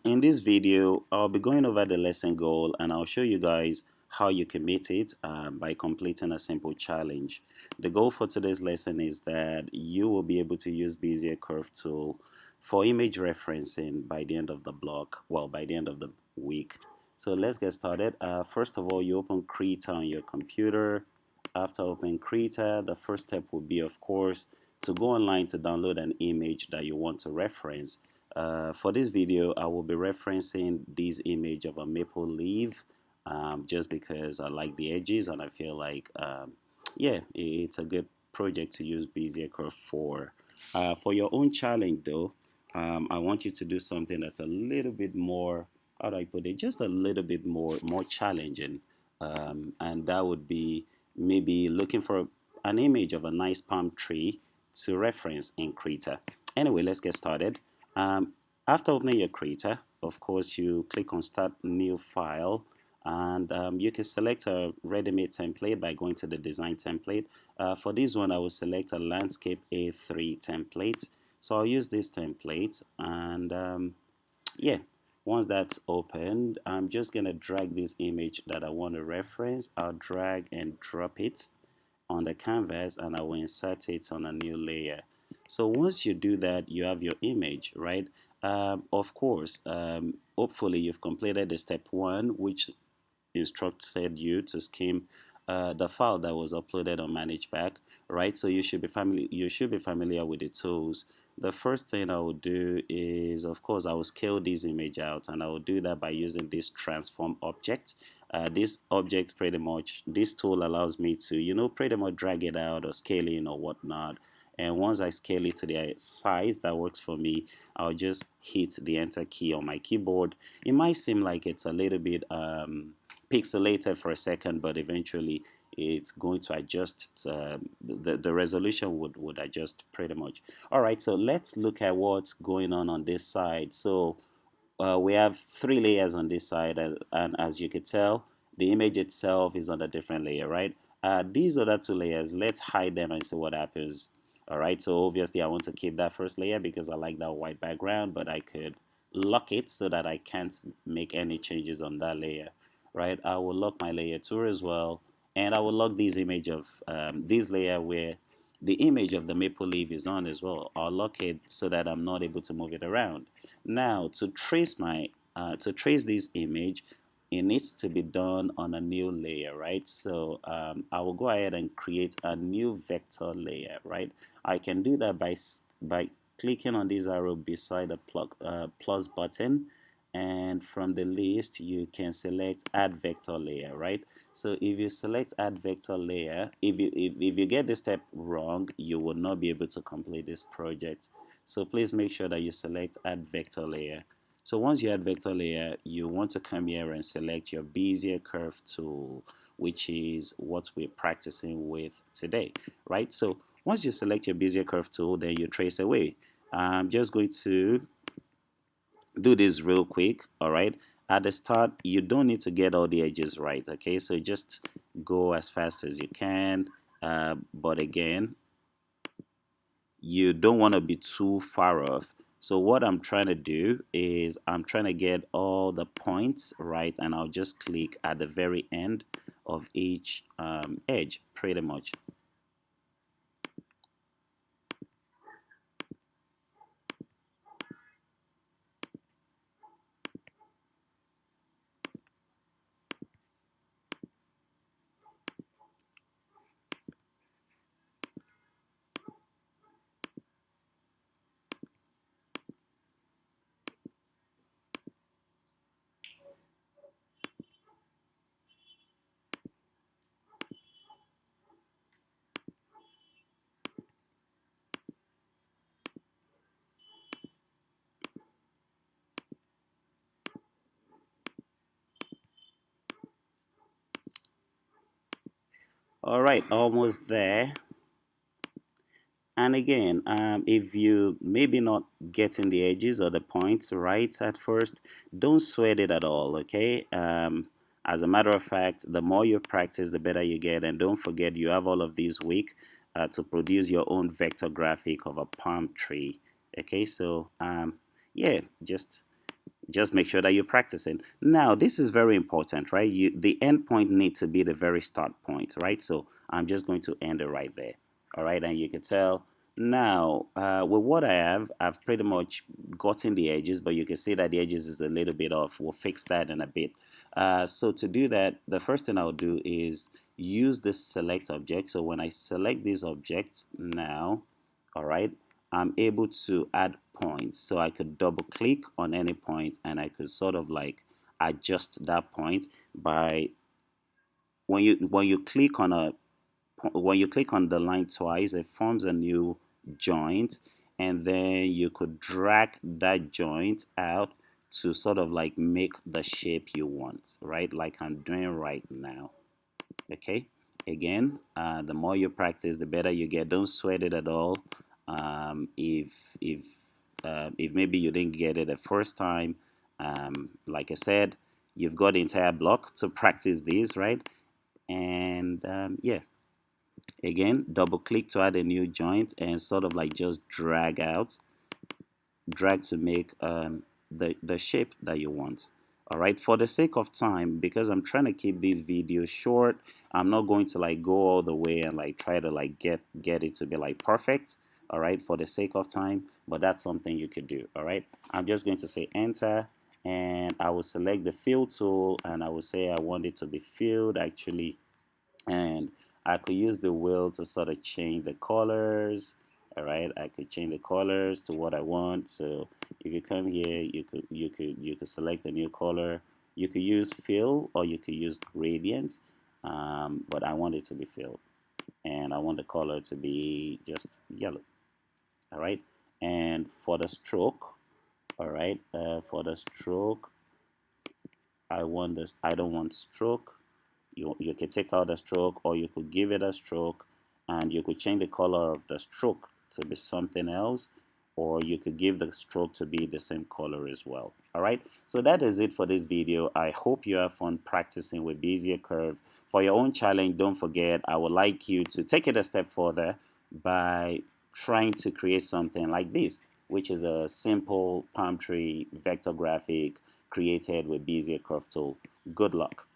In this video, I'll be going over the lesson goal and I'll show you guys how you can meet it by completing a simple challenge. The goal for today's lesson is that you will be able to use Bezier curve tool for image referencing by the end of the block, well, by the end of the week. So let's get started. First of all, you open Krita on your computer. After opening Krita, the first step will be, of course, to go online to download an image that you want to reference. For this video, I will be referencing this image of a maple leaf just because I like the edges and I feel like, yeah, it's a good project to use Bezier curve for. For your own challenge, though, I want you to do something that's a little bit more, how do I put it, just a little bit more challenging. And that would be maybe looking for an image of a nice palm tree to reference in Krita. Anyway, let's get started. Um, After opening your Krita, of course, you click on Start New File, and you can select a ready-made template by going to the Design template. For this one, I will select a Landscape A3 template. So I'll use this template, and yeah, once that's opened, I'm just gonna drag this image that I want to reference. I'll drag and drop it on the canvas and I will insert it on a new layer. So once you do that, you have your image, right? Of course, hopefully you've completed the step one, which instructed you to skim the file that was uploaded on ManageBack, right? So you should be familiar with the tools. The first thing I will do is, of course, I will scale this image out, and I will do that by using this transform object. This object pretty much, this tool allows me to, pretty much drag it out or scale in or whatnot. And once I scale it to the size that works for me, I'll just hit the enter key on my keyboard. It might seem like it's a little bit pixelated for a second, but eventually it's going to adjust. The resolution would adjust pretty much. All right, so let's look at what's going on this side. So we have three layers on this side, and as you can tell, the image itself is on a different layer, right? These other two layers, let's hide them and see what happens. All right, so obviously I want to keep that first layer because I like that white background, but I could lock it so that I can't make any changes on that layer, right? I will lock my layer 2 as well, and I will lock this image of this layer where the image of the maple leaf is on as well. I'll lock it so that I'm not able to move it around. Now, to trace this image, it needs to be done on a new layer, right? So I will go ahead and create a new vector layer, right? I can do that by clicking on this arrow beside the plus button, and from the list you can select add vector layer, right? So if you select add vector layer, if you get this step wrong, you will not be able to complete this project. So please make sure that you select add vector layer. So once you add vector layer, you want to come here and select your Bezier curve tool, which is what we're practicing with today, right? So once you select your Bezier curve tool, then you trace away. I'm just going to do this real quick. All right, at the start you don't need to get all the edges right, okay? So just go as fast as you can, but again, you don't want to be too far off. So what I'm trying to do is I'm trying to get all the points right, and I'll just click at the very end of each edge pretty much. All right, almost there. And again, if you maybe not getting the edges or the points right at first, don't sweat it at all, okay? As a matter of fact, the more you practice, the better you get. And don't forget, you have all of this week to produce your own vector graphic of a palm tree, okay? So, yeah, just Just make sure that you're practicing. Now, this is very important, right? The end point needs to be the very start point, right? So I'm just going to end it right there. All right, and you can tell now with what I have, I've pretty much gotten the edges, but you can see that the edges is a little bit off. We'll fix that in a bit. So to do that, the first thing I'll do is use this select object. So when I select these objects now, all right, I'm able to add points. So I could double click on any point and I could sort of like adjust that point by when you click on a when you click on the line twice, it forms a new joint, and then you could drag that joint out to sort of like make the shape you want, right? Like I'm doing right now. Okay, again, the more you practice, the better you get. Don't sweat it at all. If maybe you didn't get it the first time, like I said, you've got the entire block to practice this, right? And yeah, again, double click to add a new joint and sort of like just drag to make the shape that you want. All right, for the sake of time, because I'm trying to keep these videos short, I'm not going to like go all the way and like try to like get it to be like perfect. All right, for the sake of time, but that's something you could do. All right, I'm just going to say enter, and I will select the fill tool, and I will say I want it to be filled actually, and I could use the wheel to sort of change the colors. All right, I could change the colors to what I want. So if you come here, you could select a new color. You could use fill or you could use gradient, but I want it to be filled, and I want the color to be just yellow. All right, and for the stroke, all right, for the stroke, I want this. I don't want stroke. You could take out the stroke, or you could give it a stroke, and you could change the color of the stroke to be something else, or you could give the stroke to be the same color as well. All right, so that is it for this video. I hope you have fun practicing with Bezier curve. For your own challenge, don't forget, I would like you to take it a step further by trying to create something like this, which is a simple palm tree vector graphic created with Bezier curve tool. Good luck.